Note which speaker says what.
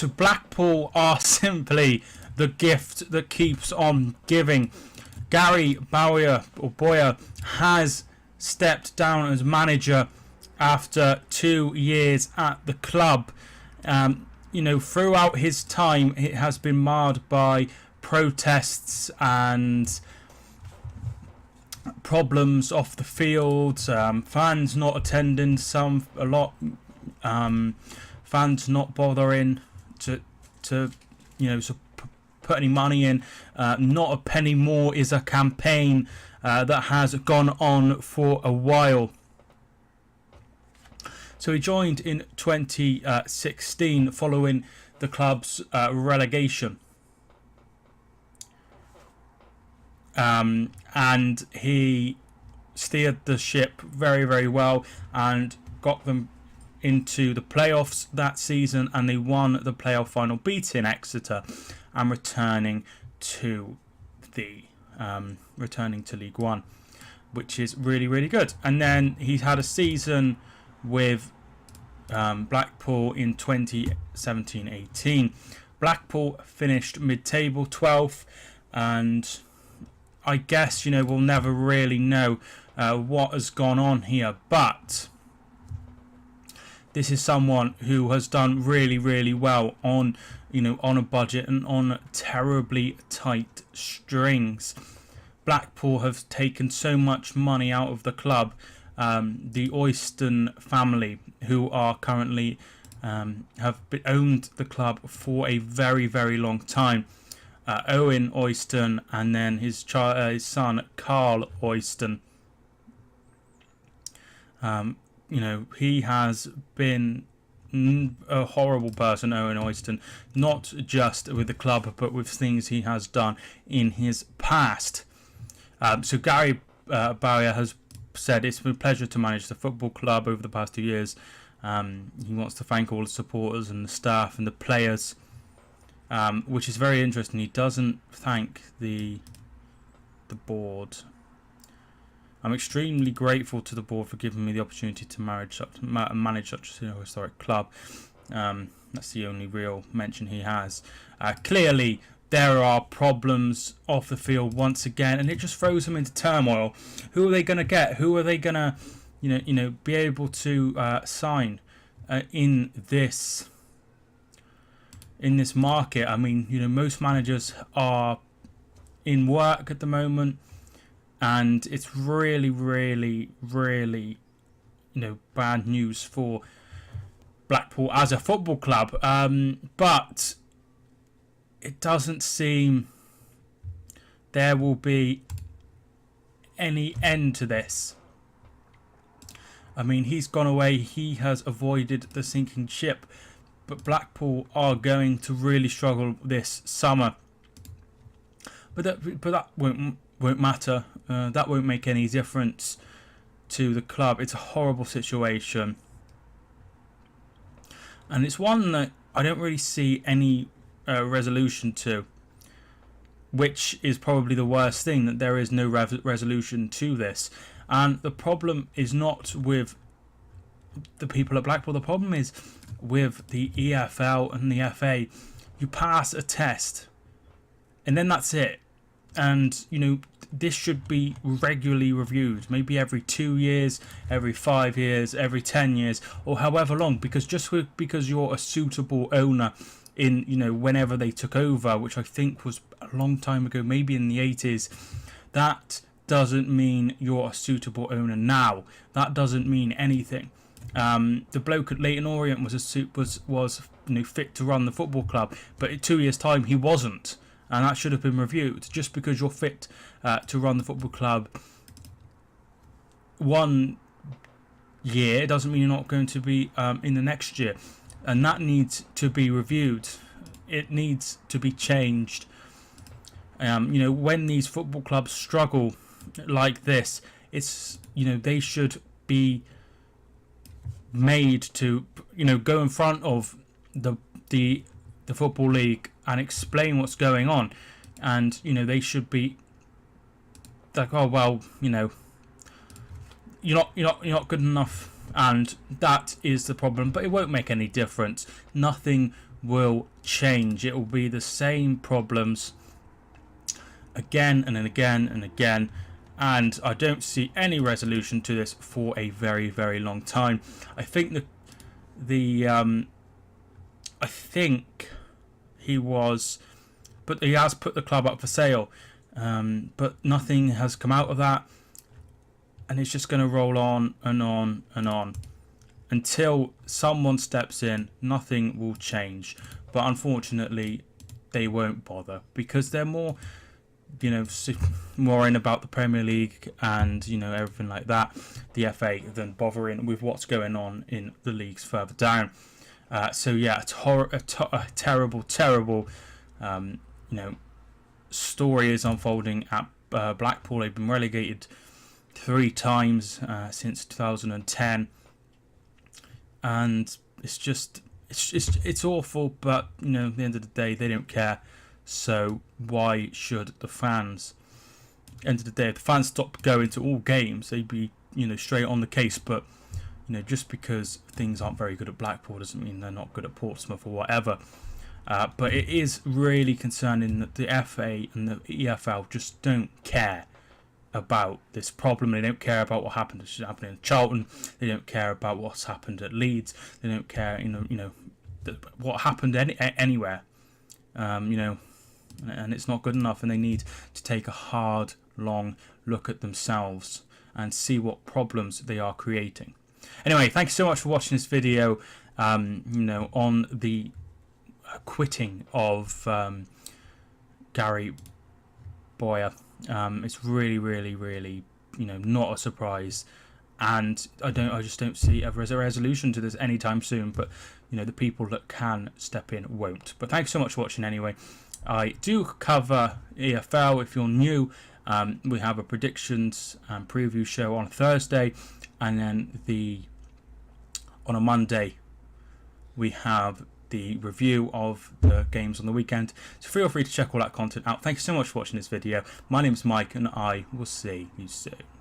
Speaker 1: So Blackpool are simply the gift that keeps on giving. Gary Bowyer has stepped down as manager after 2 years at the club. Throughout his time, it has been marred by protests and problems off the field, fans not attending, fans not bothering to put any money in. Not a penny more is a campaign that has gone on for a while. So he joined in 2016 following the club's relegation. And he steered the ship very, very well and got them into the playoffs that season, and they won the playoff final, beating Exeter and returning to League One, which is really, really good. And then he's had a season with Blackpool in 2017-18. Blackpool finished mid-table 12th, and I guess we'll never really know what has gone on here, but this is someone who has done really, really well on a budget and on terribly tight strings. Blackpool have taken so much money out of the club. The Oyston family, who are currently have owned the club for a very, very long time. Owen Oyston and then his son Carl Oyston. He has been a horrible person, Owen Oyston, not just with the club but with things he has done in his past. So Gary Bowyer has said it's been a pleasure to manage the football club over the past 2 years. He wants to thank all the supporters and the staff and the players, which is very interesting. He doesn't thank the board. I'm extremely grateful to the board for giving me the opportunity to manage such a historic club. That's the only real mention he has. Clearly, there are problems off the field once again, and it just throws them into turmoil. Who are they going to get? Who are they going to, be able to sign in this market? I mean, most managers are in work at the moment, and it's really, really, really, bad news for Blackpool as a football club. But it doesn't seem there will be any end to this. I mean, he's gone away. He has avoided the sinking ship. But Blackpool are going to really struggle this summer. But that won't matter. That won't make any difference to the club. It's a horrible situation. And it's one that I don't really see any resolution to, which is probably the worst thing, that there is no resolution to this. And the problem is not with the people at Blackpool. The problem is with the EFL and the FA. You pass a test and then that's it. And this should be regularly reviewed, maybe every 2 years, every 5 years, every 10 years, or however long, because because you're a suitable owner in whenever they took over, which I think was a long time ago, maybe in the 80s, that doesn't mean you're a suitable owner now. That doesn't mean anything. The bloke at Leyton Orient was fit to run the football club, but in 2 years' time he wasn't, and that should have been reviewed. Just because you're fit to run the football club 1 year doesn't mean you're not going to be in the next year, and that needs to be reviewed. It needs to be changed. When these football clubs struggle like this, it's they should be made to go in front of the football league and explain what's going on, and they should be like, oh well, you're not good enough, and that is the problem. But it won't make any difference. Nothing will change. It will be the same problems again and again and again, and I don't see any resolution to this for a very, very long time. I think I think he has put the club up for sale, but nothing has come out of that, and it's just going to roll on and on and on until someone steps in. Nothing will change, but unfortunately they won't bother because they're more worrying about the Premier League and everything like that, the FA, than bothering with what's going on in the leagues further down. So yeah, a terrible story is unfolding at Blackpool. They've been relegated 3 times since 2010, and it's awful. But at the end of the day, they don't care. So why should the fans? End of the day, if the fans stop going to all games, they'd be straight on the case. But just because things aren't very good at Blackpool doesn't mean they're not good at Portsmouth or whatever. But it is really concerning that the FA and the EFL just don't care about this problem. They don't care about what happened in Charlton. They don't care about what's happened at Leeds. They don't care, what happened anywhere. And it's not good enough, and they need to take a hard, long look at themselves and see what problems they are creating. Anyway, thank you so much for watching this video on the quitting of Gary Bowyer. It's really not a surprise, and I just don't see a resolution to this anytime soon. But the people that can step in won't. But thanks so much for watching anyway. I do cover EFL. If you're new, we have a predictions and preview show on Thursday, and then on a Monday we have the review of the games on the weekend. So feel free to check all that content out. Thanks so much for watching this video. My name is Mike, and I will see you soon.